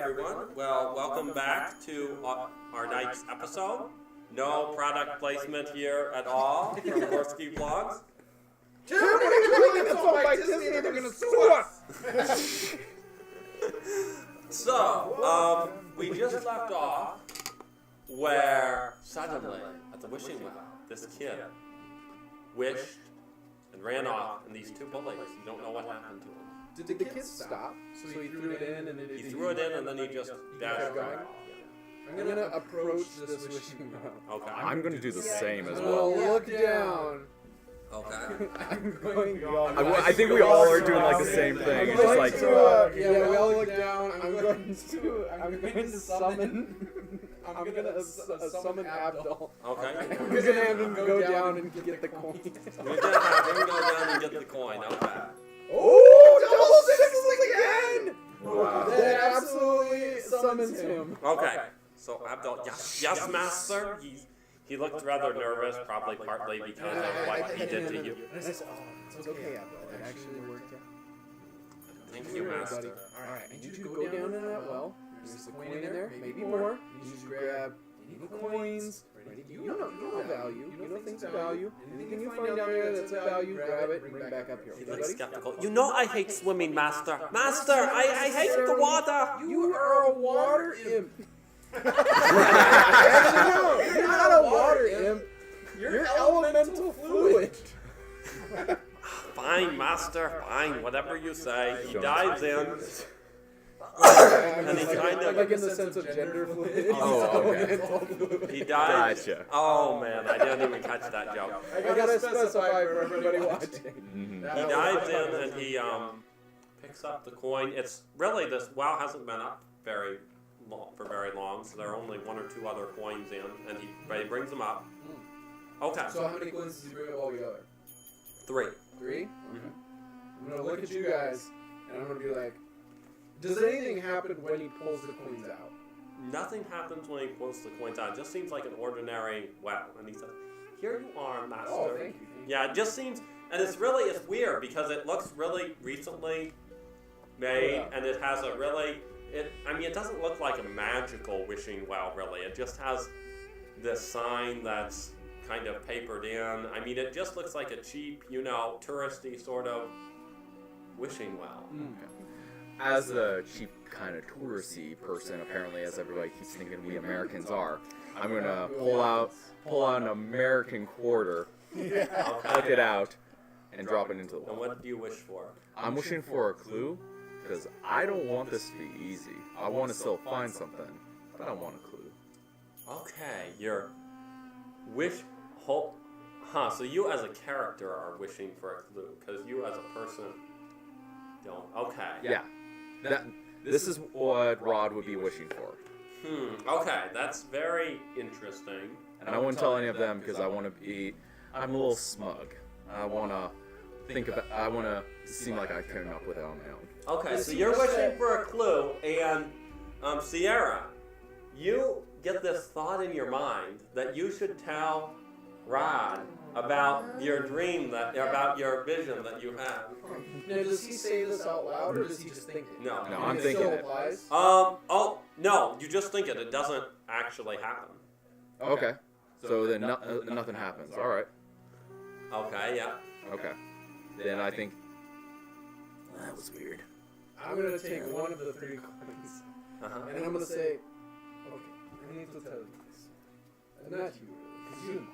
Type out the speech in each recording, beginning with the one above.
everyone. Well, welcome back to our night's episode. No product placement here at all from GorsskyVlogs. Dude, what are you doing? It's all by Disney. They're going to sue us. So, we just left off where suddenly, at the wishing well, this kid wished and ran off, and these two bullies, you don't know what happened to him. Did the kid stop? So he threw it in and then He threw it in and then he just dashed going? off. I'm going to approach this wishing well. Okay. I'm going to do the same as Oh, well. look down. Okay. I'm going I think we all are doing like the same thing. It's just like, yeah, we all look down. I'm going to summon. I'm gonna summon Abdul. Okay. I'm gonna have him go down and get the coin. We're gonna have him go down and get the coin. Okay. Oh, double sixes again! wow. That absolutely summons him. Okay. So Abdul, yes, master. He looked rather nervous, probably partly because of what he did to you. It's okay, Abdul. It actually worked out. Thank you, master. Alright, I need you to go down in that well. There's the coin in there, maybe more. You need to grab any coins. You know value. You know things of value. Anything you find down there that's of value, grab it and bring it back up here. He looks skeptical. You know I hate swimming, master. Master, I hate the water. You are a water imp. Actually, no, you're not a water imp. You're elemental fluid. Fine, master. Fine, whatever you say. He dives in. And he kind of... Like in the sense of gender fluid. Oh, okay. He dives... Gotcha. Oh, man, I didn't even catch that joke. I gotta specify for everybody watching. He dives in and he picks up the coin. It's really, this well hasn't been up for very long, so there are only one or two other coins in, and he brings them up. Okay. So how many coins does he bring up altogether? 3. 3? Okay. I'm gonna look at you guys, and I'm gonna be like, does anything happen when he pulls the coins out? Nothing happens when he pulls the coins out. It just seems like an ordinary well. And he says, here you are, master. Oh, thank you. Yeah, it just seems, and it's weird because it looks really recently made, and it has a really, it doesn't look like a magical wishing well, really. It just has this sign that's kind of papered in. I mean, it just looks like a cheap, touristy sort of wishing well. As a cheap kind of touristy person, apparently, as everybody keeps thinking we Americans are, I'm going to pull out an American quarter, pluck it out, and drop it into the And wall. what do you wish for? I'm wishing for a clue, because I don't want this to be easy. I want to still find something, but I want a clue. Okay, your wish... So you as a character are wishing for a clue, because you as a person don't. Okay. Yeah. This is what Rod would be wishing for. Okay, that's very interesting. And I wouldn't tell any of them because I'm a little smug. I want to seem like I came up with it on my own. Okay, so you're wishing for a clue, and Sierra, you get this thought in your mind that you should tell Rod about your dream, about your vision that you have. Now, does he say this out loud, or does he just think it? No, I'm thinking it. No, you just think it. It doesn't actually happen. Okay. So then nothing happens. All right. Okay, yeah. Okay. Then I think that was weird. I'm going to take one of the 3 coins, and I'm going to say, okay, I need to tell you this. And not you, really, because you know.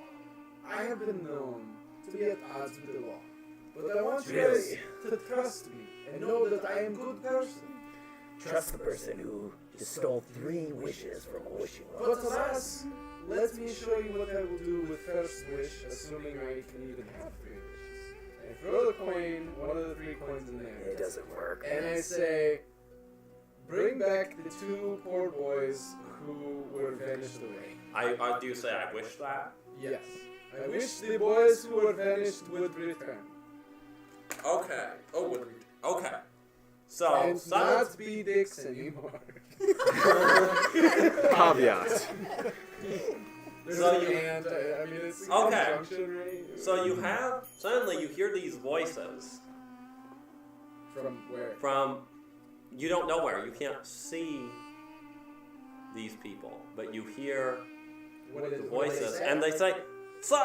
I have been known to be at odds with the law, but I want you guys to trust me and know that I am a good person. Trust the person who just stole 3 wishes from a wishing well. But alas, let me show you what I will do with first wish, assuming I can even have 3 wishes. I throw the coin, one of the 3 coins in there. It doesn't work. And I say, bring back the 2 poor boys who were vanished away. I do say I wish that. Yes. I wish the boys who were vanished would return. Okay. Okay. So, And not be dicks anymore. Caveat. There's So an you- and, I mean, it's a Okay. conjunction, right? So suddenly you hear these voices From where? from, you don't know where, you can't see these people, but you hear What the is voices, and they say, "Sir,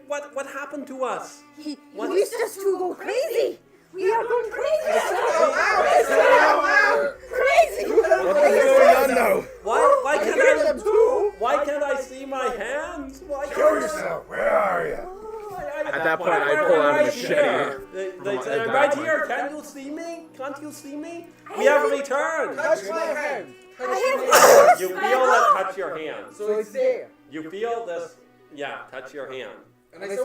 what happened to us?" He What? wished us to go crazy. We are going crazy. Crazy. Why can't I see my hands? Show yourself. Where are you? At that point, I pull out a machete. They say, "I'm right here. Can you see me? Can't you see me? We have returned." Touch my hand. You feel it touch your hand. So it's there. You feel this, touch your hand. And I say,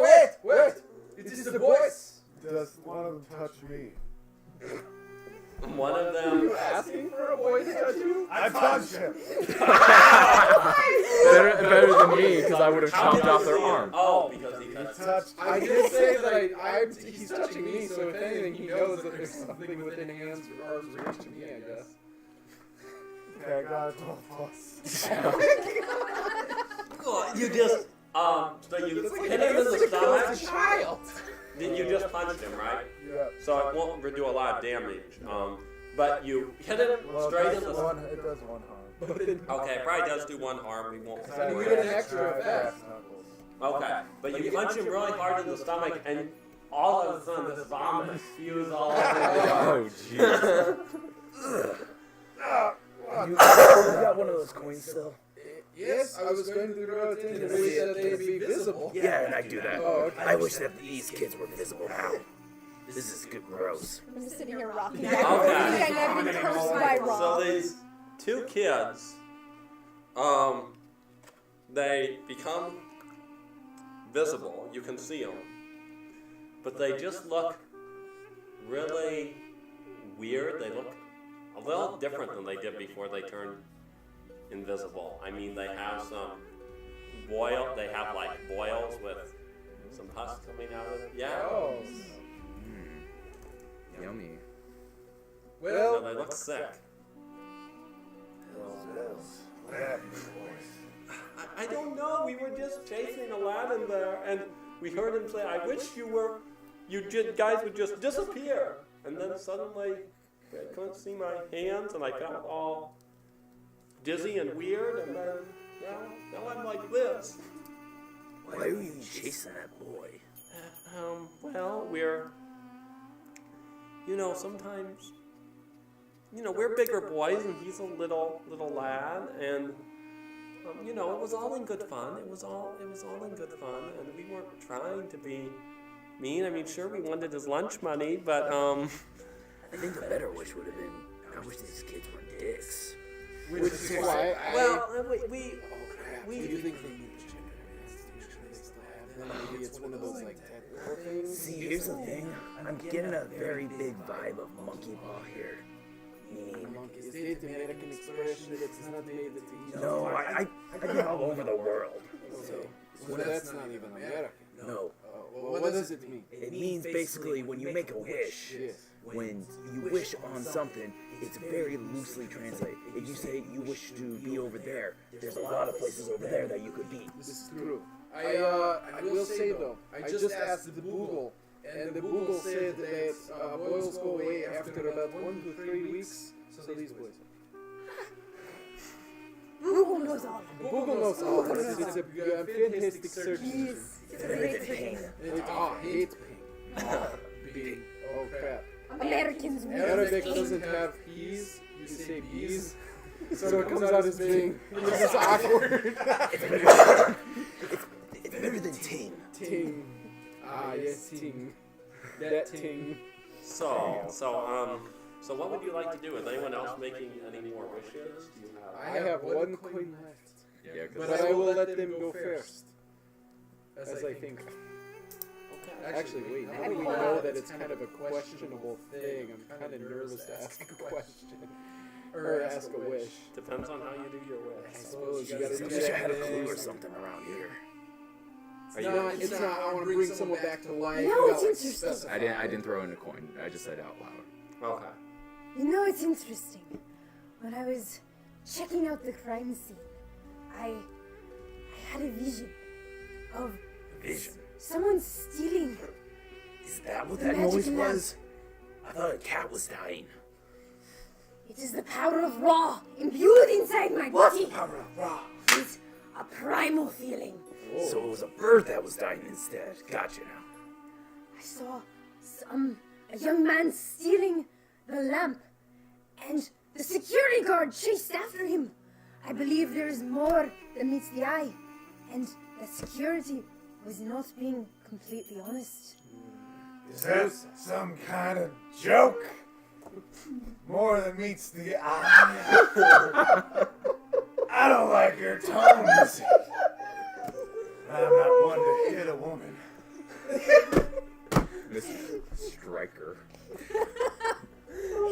wait. It is the voice. Does one of them touch me? One of them. Asking for a boy to touch you? I touched him. Better than me, because I would have chopped off their arm. Oh, because he touched. I did say that he's touching me, so if anything, he knows that there's something within hands or arms reach to me, I guess. Okay, I got a 12 plus. You just, so you hit him in the stomach. Child. Then you just punched him, right? Yeah. So it won't do a lot of damage. But you hit him straight in the. It does one harm. Okay, it probably does do one harm. We won't. You get an extra effect. Okay, but you punch him really hard in the stomach, and all of a sudden this vomit spews all over. Oh, jeez. You got one of those coins still? Yes, I was going to throw it in and wish that they'd be visible. Yeah, and I do that. Oh, okay. I wish that these kids were visible now. This is good gross. I'm just sitting here rocking. Okay. I think I've been cursed by So Rob. these two kids, they become visible. You can see them, but they just look really weird. They look a little different than they did before they turned invisible. I mean, they have some they have like boils with some pus coming out of it. Yeah. Oh. Yummy. So Well, they look sick. I don't know. We were just chasing Aladdin there, and we heard him say, "I wish you guys would just disappear." And then suddenly, I couldn't see my hands, and I felt all dizzy and weird, and then now I'm like this. Why are you chasing that boy? Well, we're, sometimes, we're bigger boys, and he's a little lad, and it was all in good fun. It was all in good fun, and we weren't trying to be mean. I mean, sure, we wanted his lunch money, but I think a better wish would have been, I wish these kids were dicks. which is why we do you think they need to check their institution? They still have them? Maybe it's one of those like technical things. See, here's the thing. I'm getting a very big vibe of monkey paw here. Meaning, Is it the American expression that's not made that no, I get all over the world. So that's not even American. No. Well, what does it mean? It means basically when you make a wish, Yes. when you wish on something, it's very loosely translated. If you say you wish to be over there, there's a lot of places over there that you could be. This is true. I will say though, I just asked the Google, and the Google said that boils go away after about 1 to 3 weeks. So these boys. Google knows all. Google knows all this. It's a fantastic search engine. Yes, it's a great thing. Hate being. Oh crap. Americans will Arabic doesn't have P's, you say B's. So it comes out as being. This is awkward. It's better than ting. Ting. Ah, yes, ting. That ting. So what would you like to do? Is anyone else making any more wishes? Do you I have 1 coin left. Yeah, But I will let them go first. As I think. Okay. Actually, wait, now that we know that it's kind of a questionable thing, I'm kind of nervous to ask a question. Or ask a wish. Depends on how you do your I wish. suppose you gotta I do wish I had a that clue or thing. something around here. No, it's not. I want to bring someone back to life. No, it's Well, interesting. specify. I didn't throw in a coin. I just said it out loud. Okay. You know, it's interesting. When I was checking out the crime scene, I had a vision of Vision. someone stealing. Is that what that Magic noise lamp. was? I thought a cat was dying. It It is the power of Ra imbued inside my body. Power of Ra. It's a primal feeling. So it was a bird that was dying instead. Gotcha now. I saw a young man stealing the lamp, and the security guard chased after him. I believe there is more than meets the eye, and that security was not being completely honest. Is that some kind of joke? More than meets the eye. I don't like your tone, Missy. I'm not one to hit a woman. Mr. Striker.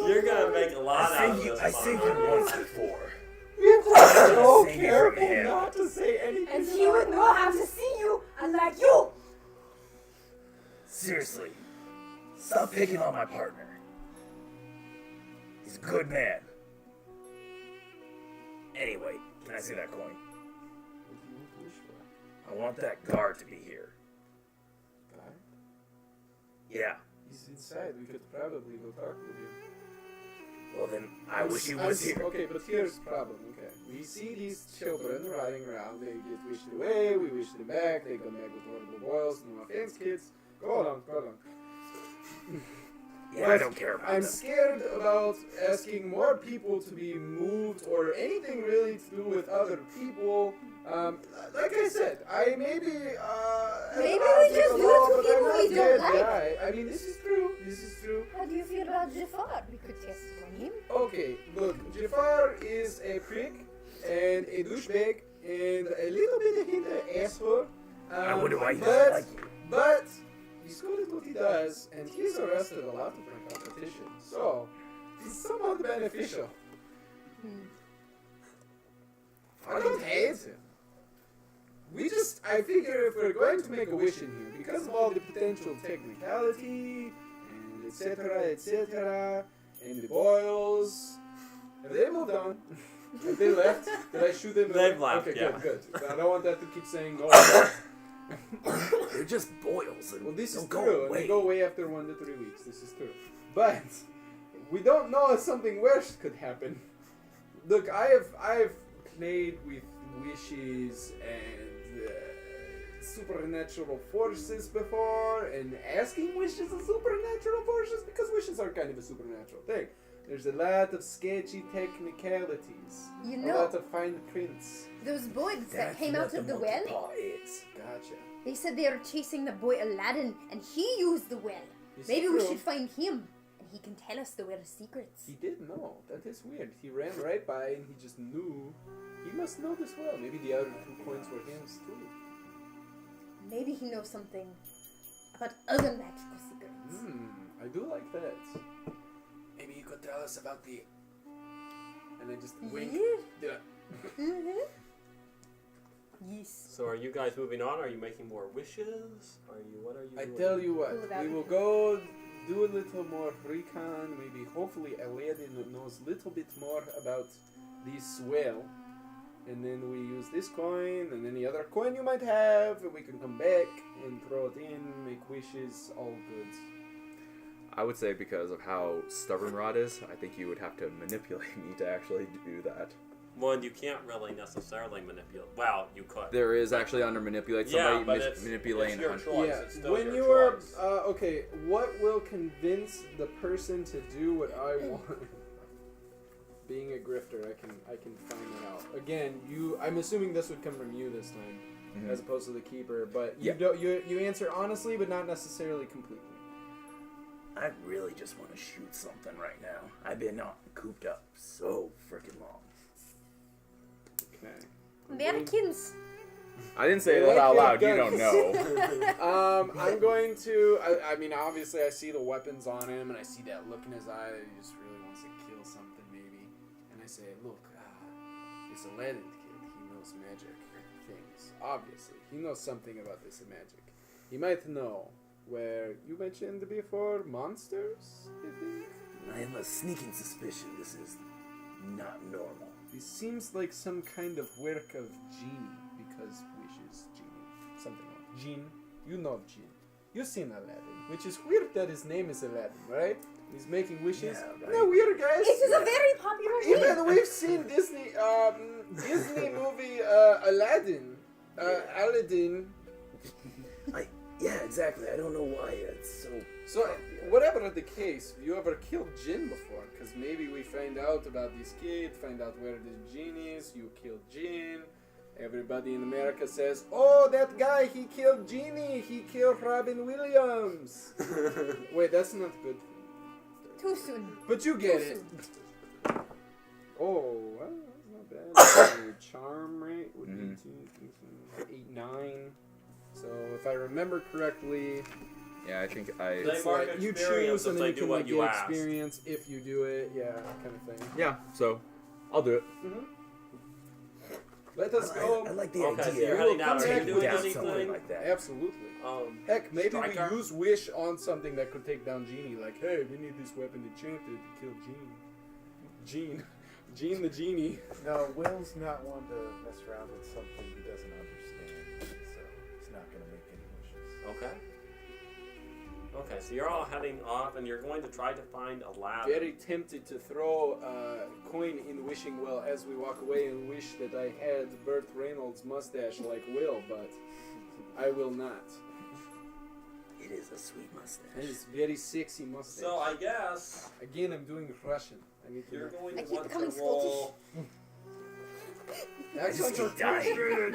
You're gonna make a lot out of this. I seen him once before. So Same careful here. not to say anything. And he would know how to see you, unlike you. Seriously, stop picking on my partner. He's a good man. Anyway, can I see that coin? I want that guard to be here. Guy? Yeah. He's inside. We could probably go talk with him. Well then, I wish he was here. Okay, but here's the problem. Okay, we see these children running around. They get wished away. We wish them back. They come back with horrible boils. No offense, kids. Go on. Yeah, I don't care about I'm them. scared about asking more people to be moved or anything really to do with other people. Like I said, I maybe Maybe we just do it to people we don't like. Yeah, I mean, this is true. How do you feel about Jafar? We could test it on him. Okay, look, Jafar is a prick and a douchebag and a little bit of an asshole. I wonder why he doesn't like you. But he's good at what he does, and he's arrested a lot of my competition, so it's somewhat beneficial. I don't hate him. I figure if we're going to make a wish in here, because of all the potential technicality, and etc., and the boils, have they moved on? Have they left? Did I shoot them? They've left, Okay, yeah. good. I don't want that to keep saying, oh. They're just boils. And Well, this is they'll true, go and away. they go away after 1 to 3 weeks. This is true. But we don't know if something worse could happen. Look, I've played with wishes and supernatural forces before, and asking wishes of supernatural forces because wishes are kind of a supernatural thing. There's a lot of sketchy technicalities, You a know, lot of fine prints. those boys that That's came what out of the well, multipaw is. Gotcha. they said they were chasing the boy Aladdin, and he used the well. This Maybe is we true. should find him, and he can tell us the well's secrets. He did know. That is weird. He ran right by and he just knew. He must know this well. Maybe the other 2 coins were his too. Maybe he knows something about other magical secrets. I do like that. Maybe you could tell us about the. And then just wink. Yeah. Yeah. Yes. So are you guys moving on? Are you making more wishes? What are you I doing? tell you what, Without we will recon. go do a little more recon. Maybe, hopefully, Aladdin knows a little bit more about this well. And then we use this coin and any other coin you might have, and we can come back and throw it in, make wishes, all good. I would say because of how stubborn Rod is, I think you would have to manipulate me to actually do that. One, you can't really necessarily manipulate. Well, you could. There is actually under manipulate Yeah, somebody but it's manipulating. your choice. It's still when your you are choice. okay, what will convince the person to do what I want? Being a grifter, I can find that out. Again, I'm assuming this would come from you this time, Mhm. as opposed to the keeper. But Yeah. you answer honestly, but not necessarily completely. I really just want to shoot something right now. I've been cooped up so freaking long. Okay. Americans. I didn't say They that like out your loud. You guns. don't know. I'm going to. I mean, obviously, I see the weapons on him, and I see that look in his eye that he just really wants to kill something, maybe. And I say, look, this Aladdin kid, he knows magic things. Obviously, he knows something about this magic. He might know where you mentioned before monsters, I think. I have a sneaking suspicion this is not normal. This seems like some kind of work of genie, because wishes genie. Something like Jinn. You know Jinn. You've seen Aladdin, which is weird that his name is Aladdin, right? He's making wishes. Yeah, right. Isn't that weird, guys? It is a very popular Aladdin. Aladdin. Yeah, exactly. I don't know why it's so. So, whatever the case, you ever killed Jinn before? Because maybe we find out about this kid, find out where this Jinn is, you killed Jinn. Everybody in America says, oh, that guy, he killed Genie, he killed Robin Williams. Wait, that's not good. Too soon. But you get it. Oh, well, that's not bad. Your charm rate would be 8, 9. So if I remember correctly, Yeah, I think They it's mark like you experience choose if and they then you do can what like you get ask. experience if you do it, yeah, kind of thing. Yeah, so I'll do it. Let us go. I like the Okay, so idea. you're heading out. Are you Take doing down anything? something like that. Absolutely. Heck, maybe Striker? we use Wish on something that could take down Genie. Like, hey, we need this weapon enchanted to kill Gene. Gene the Genie. No, Will's not one to mess around with something he doesn't understand, so he's not going to make any wishes. Okay. Okay, so you're all heading off, and you're going to try to find Aladdin. Very tempted to throw a coin in the wishing well as we walk away and wish that I had Burt Reynolds' mustache like Will, but I will not. It is a sweet mustache. It is very sexy mustache. So I guess Again, I'm doing Russian. I need to you're know. going I to keep want becoming to roll. Accents are dying.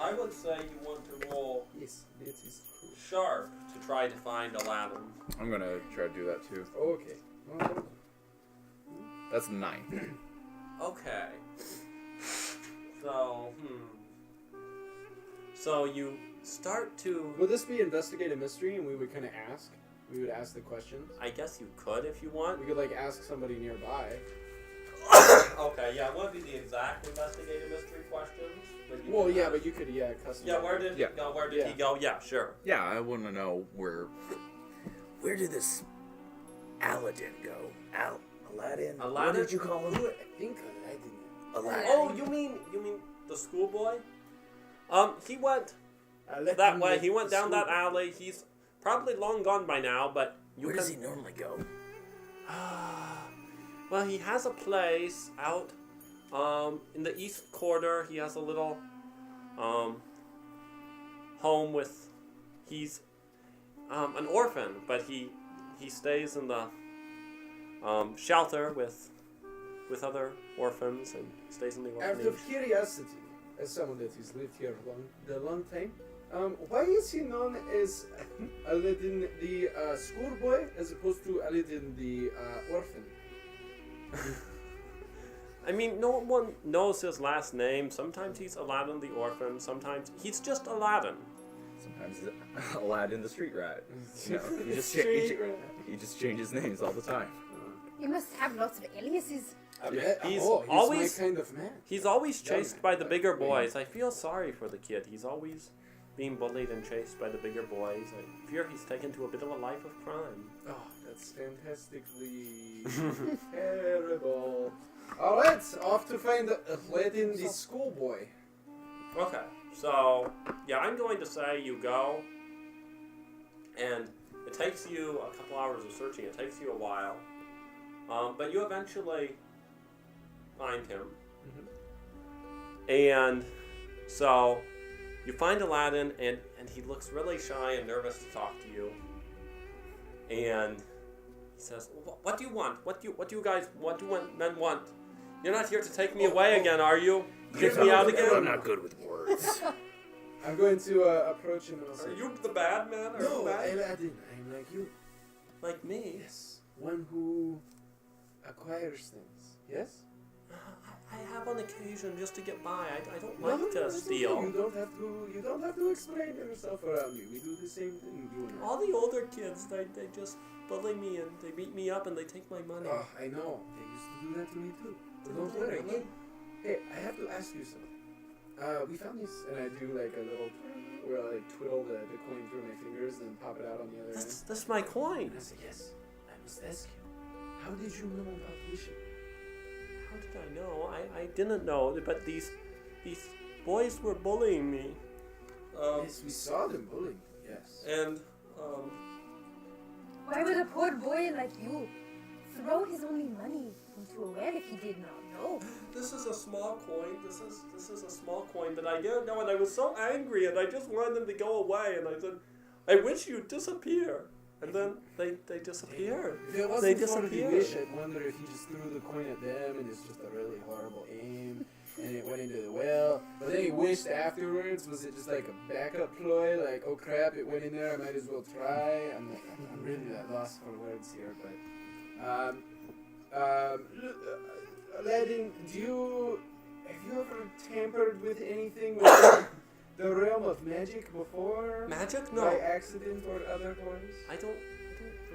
I would say you want to roll Yes, it is true. sharp to try to find Aladdin. I'm gonna try to do that too. Okay. Well, That's 9. Okay. So, So you start to. would this be investigate a mystery and we would kind of ask? We would ask the questions? I guess you could if you want. We could like ask somebody nearby. Okay, yeah, it wouldn't be the exact investigative mystery questions. But you Well, could yeah, ask. but you could, yeah, customize. Yeah, where did Yeah. he go? Where did Yeah. he go? Yeah, sure. Yeah, I want to know where. Where did this Aladdin go? Aladdin? What Aladdin? did you call him? I think Aladdin. Aladdin. Oh, you mean the schoolboy? He went Aladdin that way. with He went the down that school- alley. He's probably long gone by now, but you Where can. does he normally go? Well, he has a place out in the east quarter. He has a little home with. He's an orphan, but he stays in the shelter with other orphans and stays in the Out orphanage. of curiosity, as someone that has lived here a long time, why is he known as Aladdin the schoolboy as opposed to Aladdin the orphan? I mean, no one knows his last name. Sometimes he's Aladdin the orphan. Sometimes he's just Aladdin. Sometimes it's Aladdin the street rat. You know, he just Straight rat. he just changes names all the time. You must have lots of aliases. He's he's always my kind of man. He's always Young chased man. by the bigger boys. I feel sorry for the kid. He's always being bullied and chased by the bigger boys. I fear he's taken to a bit of a life of crime. Oh, that's fantastically terrible. Alright, off to find Aladdin the schoolboy. Okay, so yeah, I'm going to say you go, and it takes you a couple hours of searching. It takes you a while, but you eventually find him. And so you find Aladdin, and he looks really shy and nervous to talk to you. And he says, "What do you want? What do you men want? You're not here to take me away again, are you? Kick me out I'm again? not good with words. I'm going to approach him and I'll say, Are you the bad man? Are you no, bad? Aladdin, I'm like you. Like me? Yes, one who acquires things. Yes? I have on occasion just to get by. I don't No, like to it's okay. steal. You don't have to explain yourself around me. We do the same thing, you and I. All the older kids, they just bully me and they beat me up and they take my money. Oh, I know. They used to do that to me too. But don't worry. Really? Hey, I have to ask you something. We found this, and I do like a little where I like twiddle the coin through my fingers and pop it out on the other end. That's my coin. And I said, yes, I must ask you. How did you know about wishing? How did I know? I didn't know, but these boys were bullying me. Yes, we saw them bullying. Yes. And Why would a poor boy like you throw his only money into a well if he did not know? this this is a small coin. This is a small coin that I didn't know, and I was so angry, and I just wanted them to go away, and I said, I wish you'd disappear. And then they disappeared. If it wasn't for the wish, I'd wonder if he just threw the coin at them and it's just a really horrible aim and it went into the well. But then he wished afterwards. Was it just like a backup ploy? Like, oh crap, it went in there, I might as well try. I'm really at loss for words here. But, Aladdin, have you ever tampered with anything with the realm of magic before? Magic? No. By accident or otherwise? I don't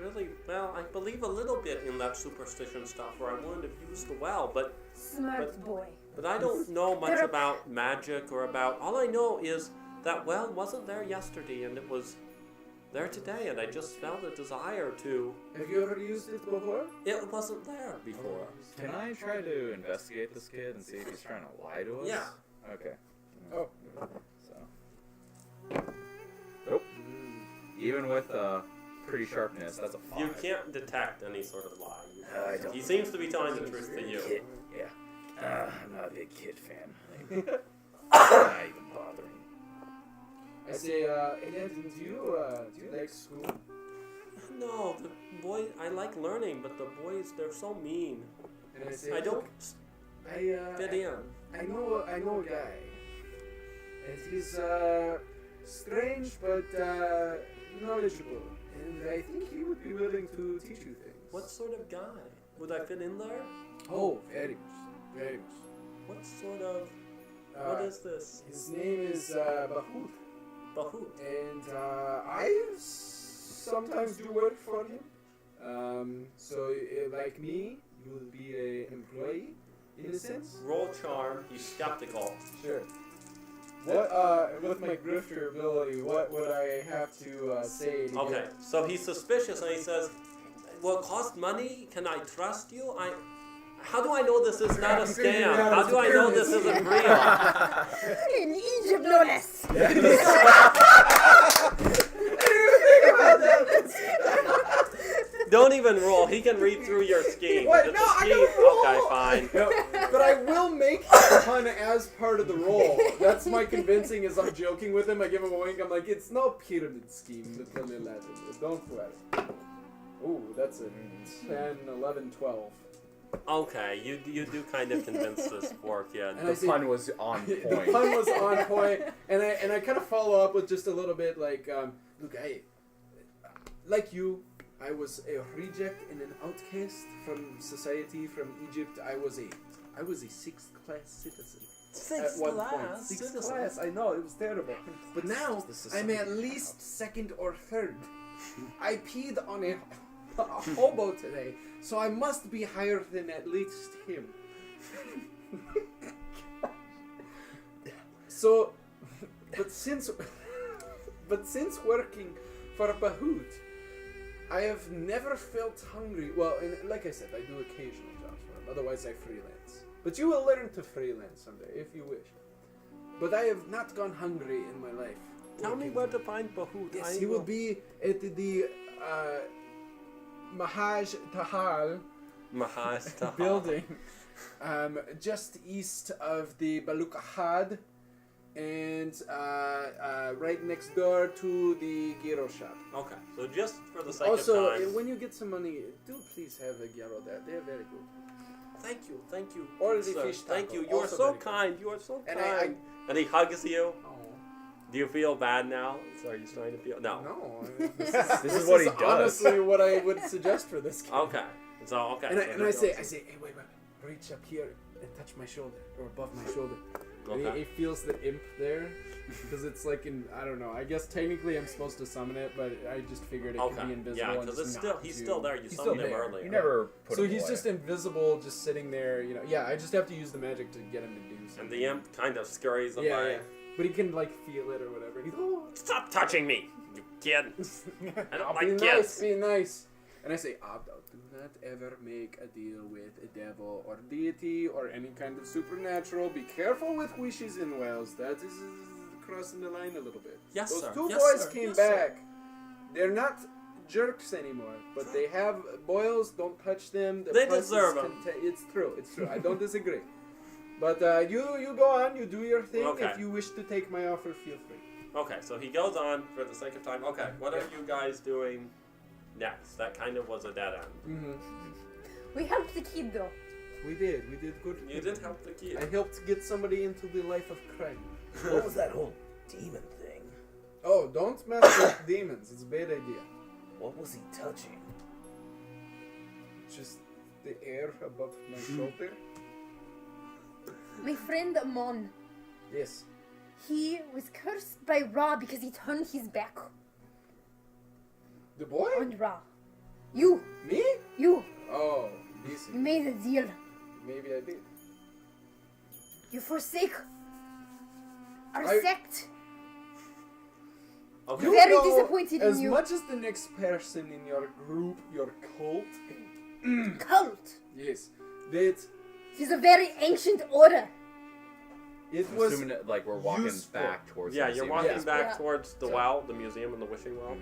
really. Well, I believe a little bit in that superstition stuff where I wouldn't have used the well, but Smart boy. But I don't know much about magic or about. All I know is that well wasn't there yesterday, and it was there today, and I just felt a desire to. Have you ever used it before? It wasn't there before. Can I try to investigate this kid and see if he's trying to lie to us? Yeah. Okay. Oh. So. Nope. Even with pretty sharpness, that's a 5. You can't detect any sort of lie. I don't. He seems to be telling the truth to you. Kid, yeah. I'm not a big kid fan. Not even bothering. I say, Aladdin, do you like school? No, the boy. I like learning, but the boys, they're so mean. And I say, I don't fit in. I know a guy. And he's strange but knowledgeable. And I think he would be willing to teach you things. What sort of guy? Would I fit in there? Oh, very much. Very much. What sort of... what is this? His name is Bahut. Bahut. And I sometimes do work for him. So, like me, you will be an employee, in a sense. Roll charm. He's skeptical. Sure. What, with my grifter ability, what would I have to say to Okay, get... so he's suspicious and he says, "Will it cost money? Can I trust you? How do I know this is not a scam? How do I know this isn't real?" In Egypt, no less. Don't even roll. He can read through your scheme. What? It's No, a I scheme. don't roll. Okay, fine. No, but I will make the pun as part of the roll. That's my convincing as I'm joking with him. I give him a wink. I'm like, it's no pyramid scheme, little Aladdin. Don't sweat it. Ooh, that's a 10, 11, 12. Okay, you do kind of convince this poor kid. And The pun was on point. The pun was on point, and I kind of follow up with just a little bit like, look, like you, I was a reject and an outcast from society, from Egypt. I was a 6th class citizen. At one point. 6th class, I know, it was terrible. But now, I'm at least 2nd or 3rd. I peed on a hobo today, so I must be higher than at least him. So, but since working for Bahut, I have never felt hungry. Well, and like I said, I do occasional jobs for him. Otherwise, I freelance. But you will learn to freelance someday, if you wish. But I have not gone hungry in my life. Tell me where to find Bahut. Yes, he will be at the Mahaj Tahal building, just east of the Balukhad, and right next door to the gyro shop. Okay, so just for the sake Also, of time. when you get some money, do please have a gyro there. They're very good. Thank you. Or the sir. fish taco, Thank you. You are also so very kind. You are so And kind. And he hugs you. Oh. Do you feel bad now? So are you starting to feel? No. No, This is what he does. Honestly, what I would suggest for this kid. Okay. So okay. And, so I say, hey, wait, reach up here and touch my shoulder, or above my shoulder. And Okay. he feels the imp there, because it's like I don't know. I guess technically I'm supposed to summon it, but I just figured it could be invisible. Yeah, and because just it's still not he's to- still there. You He's summoned still him there. earlier. You never put So him he's away. just invisible, just sitting there. Yeah, I just have to use the magic to get him to do something. And the imp kind of scurries away. yeah. But he can like feel it or whatever. He's Stop touching me, you kid. I don't be like nice, kids. be nice. And I say, Abdal, do not ever make a deal with a devil or deity or any kind of supernatural. Be careful with wishes and wells. That is crossing the line a little bit. Yes, Those sir. two Yes, boys sir. came Yes, sir. back. They're not jerks anymore, but they have boils. Don't touch them. The They pus is deserve 'em. It's true. I don't disagree. But you go on, you do your thing. Okay. If you wish to take my offer, feel free. Okay, so he goes on for the sake of time. Okay, what are you guys doing next? That kind of was a dead end. Mm-hmm. We helped the kid though. We did good. You did help the kid. I helped get somebody into the life of crime. What was that whole demon thing? Oh, don't mess with demons. It's a bad idea. What was he touching? Just the air above my shoulder. My friend Amon, Yes. he was cursed by Ra because he turned his back The boy? on Ra. You, Me? Oh, you decent. made a deal. Maybe I did. You forsake our I- sect. Okay. You Very know, disappointed in as you. much as the next person in your group, your cult. Cult. Yes. That It is a very ancient order. it I'm was. assuming that, like we're walking useful. back towards. Yeah, the you're museum. walking Yeah. back Yeah. towards the well, the museum and the wishing well.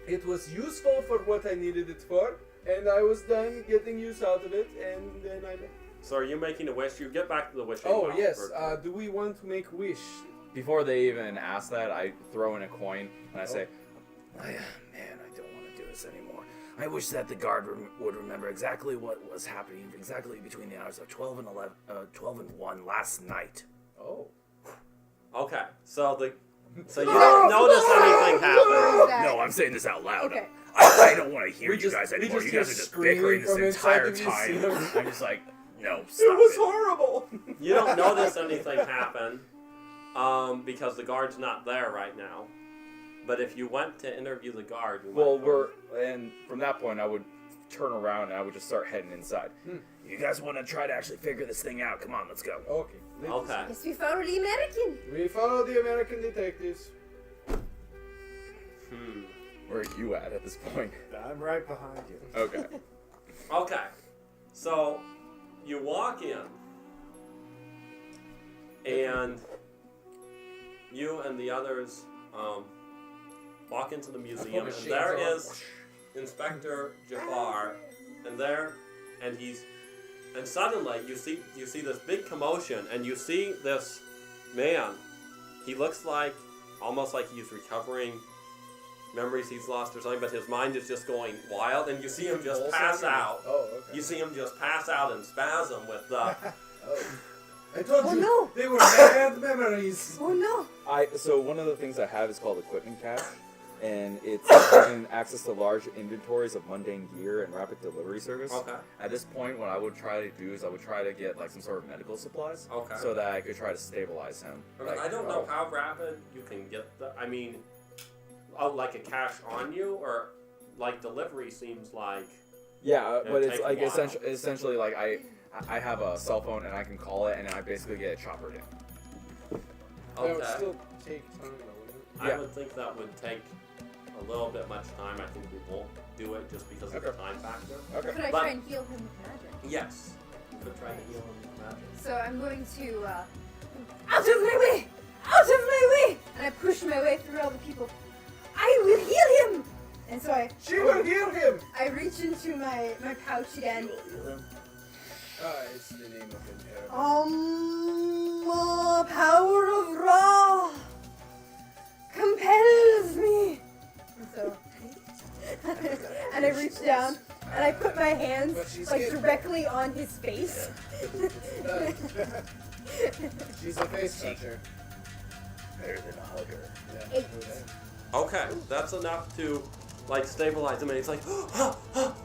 It was useful for what I needed it for, and I was done getting use out of it, and then I left. So are you making a wish? You get back to the wishing Oh well. yes. for- Do we want to make wish? Before they even ask that, I throw in a coin and I say, Man, I don't want to do this anymore. I wish that the guard would remember exactly what was happening exactly between the hours of 12 and 1 last night. Oh. Okay, so you don't notice anything happen. That- No, I'm saying this out loud. Okay. I don't want to hear We you just- guys we anymore. just You guys hear are just screaming bickering this from entire inside the time. museum. I'm just like, no, It stop was it. horrible. You don't notice anything happen because the guard's not there right now. But if you went to interview the guard, you well, might and from that point, I would turn around and I would just start heading inside. You guys want to try to actually figure this thing out? Come on, let's go. Okay. let's- Okay. Yes, we follow the American. We follow the American detectives. Where are you at this point? I'm right behind you. Okay. Okay. So you walk in, and you and the others walk into the museum, and there is Inspector Jafar, and suddenly you see this big commotion, and you see this man. He looks almost like he's recovering memories he's lost or something, but his mind is just going wild, and you see him just pass out. Oh, okay. You see him just pass out and spasm with the. I told Oh, you no. they were bad memories. Oh no. So one of the things I have is called equipment cache, and it's given access to large inventories of mundane gear and rapid delivery service. Okay. At this point, what I would try to do is I would try to get some sort of medical supplies, Okay. so that I could try to stabilize him. I don't know how rapid you can get the. I mean, like a cache on you, or like delivery seems like. Yeah, but It'd it's take a while. essentially like I have a cell phone and I can call it and I basically get it choppered in. That would Okay. still take time, though, wouldn't it? I Yeah. would think that would take a little bit much time. I think we won't do it just because of the Okay. time factor. Okay. Could I But- try and heal him with magic? Yes. You could try to heal him with magic. So I'm going to out of my way! Out of my way! And I push my way through all the people. I will heal him! And so She will heal him. I reach into my pouch again. It's the name of an Arab. Power of Ra compels me. And so, and I reach down and I put my hands But she's like hidden. directly on his face. She's a face toucher. Better than a hugger. Yeah. 8. Okay, that's enough to stabilize him, and he's like,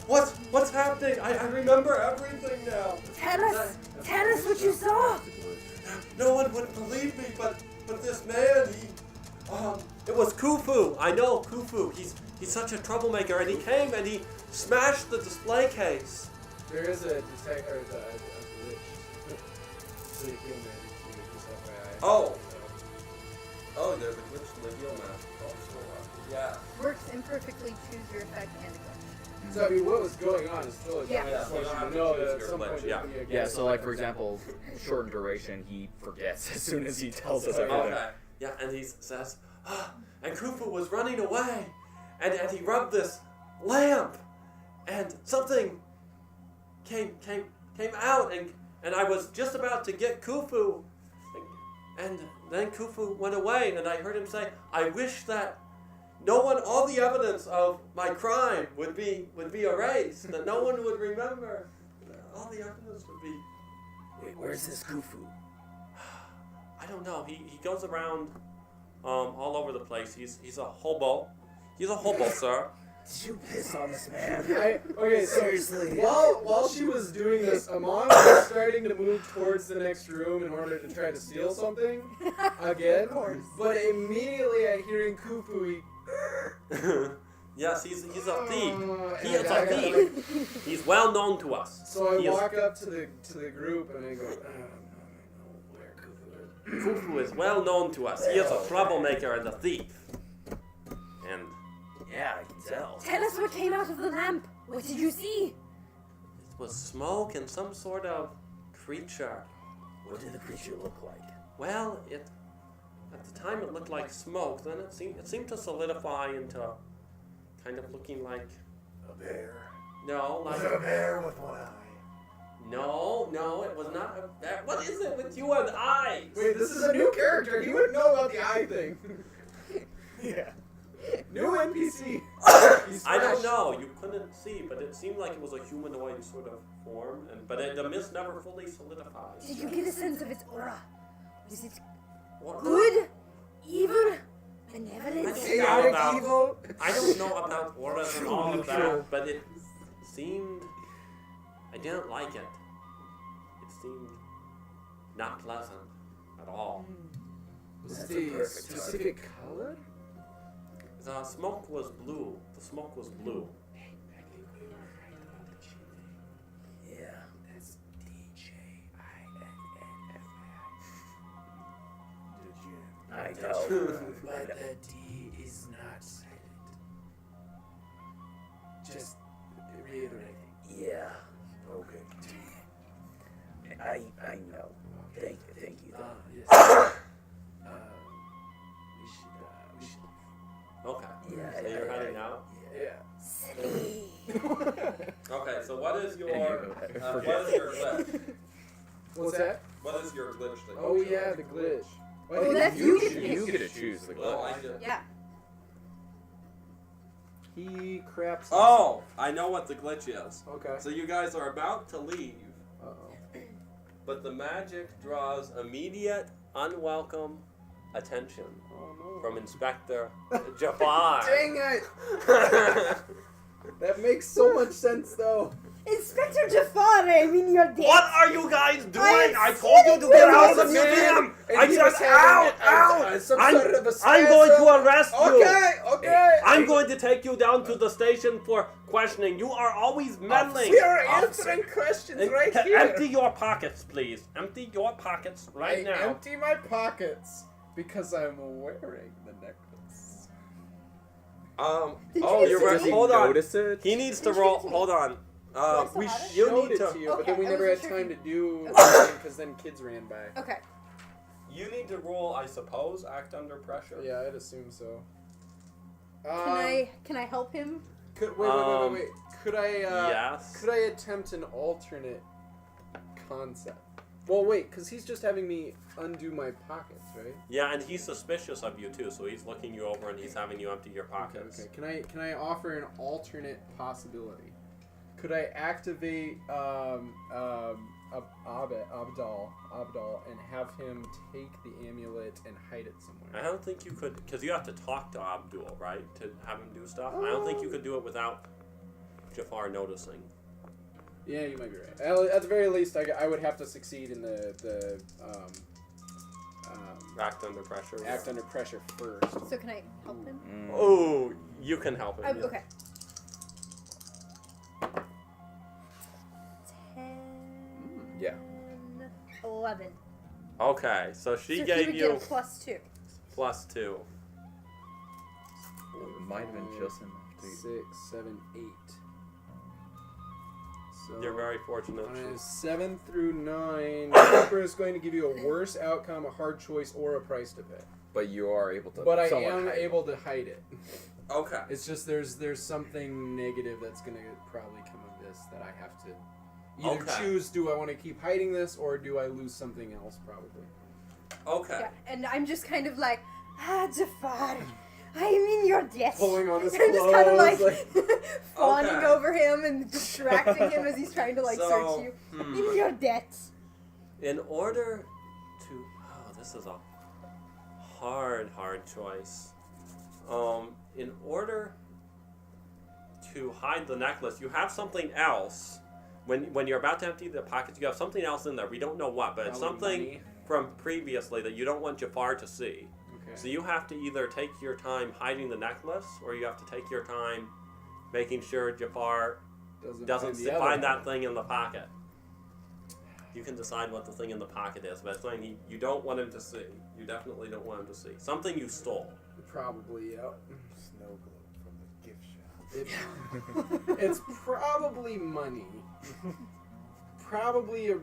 what's happening? I remember everything now. Tell us what you saw. No one would believe me, but this man, it was Khufu. I know Khufu. He's such a troublemaker, and he came and he smashed the display case. There is a detector, a glitch. So you kill me. Just FYI. Oh. Oh, there's a glitch in the heal map. Yeah. Works imperfectly. Choose your effect and glitch. So I mean, what was going on is still a Yeah. giant Yeah, so you don't question have to to know choose that at your some glitch, point yeah. there'll be a Yeah, glitch. so like for example, short duration, he forgets as soon as he tells us Okay. everything. Okay. Yeah, and he says, and Khufu was running away, and he rubbed this lamp, and something came out, and and I was just about to get Khufu, and then Khufu went away, and I heard him say, "I wish that all the evidence of my crime would be erased, that no one would remember, that all the evidence would be." Wait, where's this Khufu? I don't know. He goes around all over the place. He's a hobo. He's a hobo, sir. Did you piss on this man? Okay, so Seriously. while she was doing this, Amon was starting to move towards the next room in order to try to steal something again. Of course. But immediately I hear Khufu. Yes, he's a thief. He And is I a got, thief. He's well known to us. So I He is- walk up to the group and I go, I don't know where Khufu is. Khufu is well known to us. He is a troublemaker and a thief. And Yeah, I can tell. Tell us what came out of the lamp. What did you see? it was smoke and some sort of creature. What did the creature look like? Well, at the time it looked like smoke. Then it seemed to solidify into kind of looking like A bear. no, Was like it a bear with one eye? no, it was not a bear. What is it with you and eyes? Wait, this is a new character. He wouldn't know about the eye thing. Yeah. New NPC. He's I don't fresh. know. You couldn't see, but it seemed like it was a humanoid sort of form, but the mist never fully solidified. Did you get a sense of its aura? Was it What- good, evil, I benevolent? don't know about- evil. I don't know about auras and all of that, but it seemed. I didn't like it. It seemed not pleasant at all. Was That's it a a perfect specific color? The smoke was blue. The smoke was blue. Yeah. That's I know. But the D is not silent. Just reiterating. Yeah. Okay. I know. Thank you. Yes. We should. Okay. Yeah. So you're heading out. Yeah. Okay. So what is your Forget. what is your glitch? What's that? What is your glitch? That Oh you yeah, chose? the glitch. Why Oh, did that's you get to You pick. get to choose the Oh, glitch. I did. Yeah. He craps. Oh, I know what the glitch is. Okay. So you guys are about to leave, Uh-oh. but the magic draws immediate, unwelcome attention Oh no. from Inspector Jafar. Dang it! That makes so much sense though. Inspector Jafar, I mean you're dead. What are you guys doing? I'm I told you to sitting get with out of the this man, museum! and I he said, was having out! some I'm, sort of a I'm going to spasm. arrest you! Okay. I'm going to take you down to the station for questioning. You are always meddling. We are answering questions And right here. empty your pockets, please. Empty your pockets right I now. empty my pockets because I'm wearing the necklace. Did Oh, you you're see- right. Does he Hold on. notice it? He needs to Did you roll. get to- Hold on. I We still have it? You showed need it to- to you, but Okay, then we I never had wasn't time sure to do anything because then kids ran by. Okay. You need to roll, I suppose, act under pressure. Yeah, I'd assume so. Can I help him? Wait. Could I? Yes. Could I attempt an alternate concept? Well, wait, because he's just having me undo my pockets, right? Yeah, and he's suspicious of you too, so he's looking you over and he's having you empty your pockets. Okay. Can I offer an alternate possibility? Could I activate Abdal and have him take the amulet and hide it somewhere? I don't think you could, because you have to talk to Abdul, right, to have him do stuff. I don't think you could do it without Jafar noticing. Yeah, you might be right. At the very least, I would have to succeed in the Act under pressure. act under pressure first. So can I help him? Oh, you can help him. yeah. Okay. 10. Yeah. 11. Okay, so she so he gave would you get a +2. +2. It might have been just enough to. 6, 7, 8. So You're very fortunate. on a 7 through 9, Keeper is going to give you a worse outcome, a hard choice, or a price to pay. But you are able to. But I somewhat am hide it. able to hide it. Okay. It's just there's something negative that's gonna probably come of this that I have to either Okay. choose, do I want to keep hiding this, or do I lose something else, probably. Okay. Yeah, and I'm just kind of like, Jafar, I am in your debt. Pulling on his I'm just kind of like, clothes, fawning Okay. over him and distracting him as he's trying to like So, search you. In your debt. In order to... Oh, this is a hard choice. In order to hide the necklace, you have something else. When you're about to empty the pockets, you have something else in there. We don't know what, but it's Probably something money. from previously that you don't want Jafar to see. Okay. So you have to either take your time hiding the necklace, or you have to take your time making sure Jafar doesn't the other find that one. thing in the pocket. You can decide what the thing in the pocket is, but it's something you don't want him to see. You definitely don't want him to see. Something you stole. Probably, yeah. Snow globe from the gift shop. It's probably money. Probably a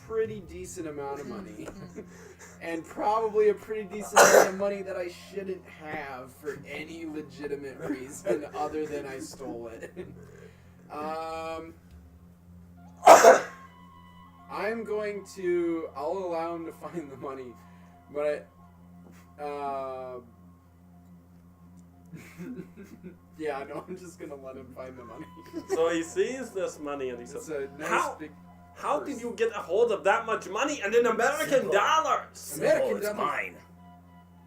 pretty decent amount of money. And probably a pretty decent amount of money that I shouldn't have for any legitimate reason other than I stole it. I'll allow him to find the money, but yeah, no, I'm just gonna let him find the money. So he sees this money and he It's says, a nice How? big How did you get a hold of that much money and in American Simple. dollars? Simple, American it's dollars. mine.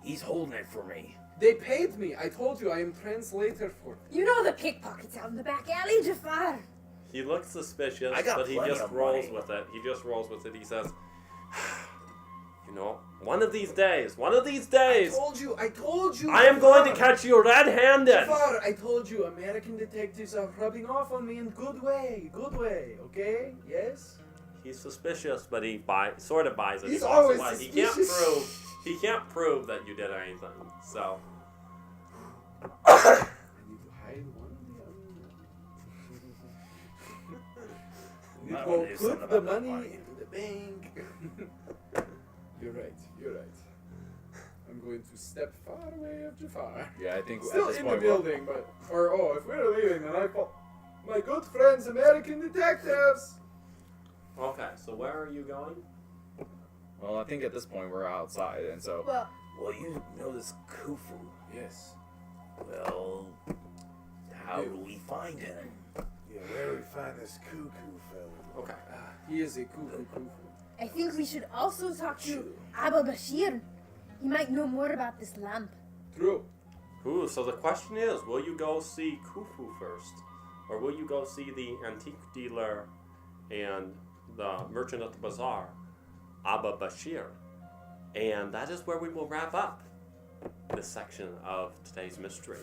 He's holding it for me. They paid me. I told you I am translator for them. You know the pickpockets out in the back alley, Jafar. He looks suspicious, I got but he plenty just of rolls money. with it. He just rolls with it. He says, you know, one of these days, I told you. I am going to Jafar. catch you red-handed. Jafar, I told you, American detectives are rubbing off on me in good way, okay? Yes? He's suspicious, but he sort of buys it. He's He walks always away. suspicious. He can't prove that you did anything. So I need to hide one of the other. You That go one is something put the about money money. into the bank. You're right. I'm going to step far away of Jafar. Yeah, I think Still at this in the point building, but if we're leaving, then I call my good friends, American detectives. okay, so where are you going? well, I think at this point we're outside, and so Well, Well, you know this Khufu. Yes. Well, how do we find him? Yeah, where do we find this cuckoo fella? Okay. He is a cuckoo. I think we should also talk to Abba Bashir. He might know more about this lamp. True. Ooh, so the question is, will you go see Khufu first? Or will you go see the antique dealer and the merchant at the bazaar, Abba Bashir? And that is where we will wrap up this section of today's mystery.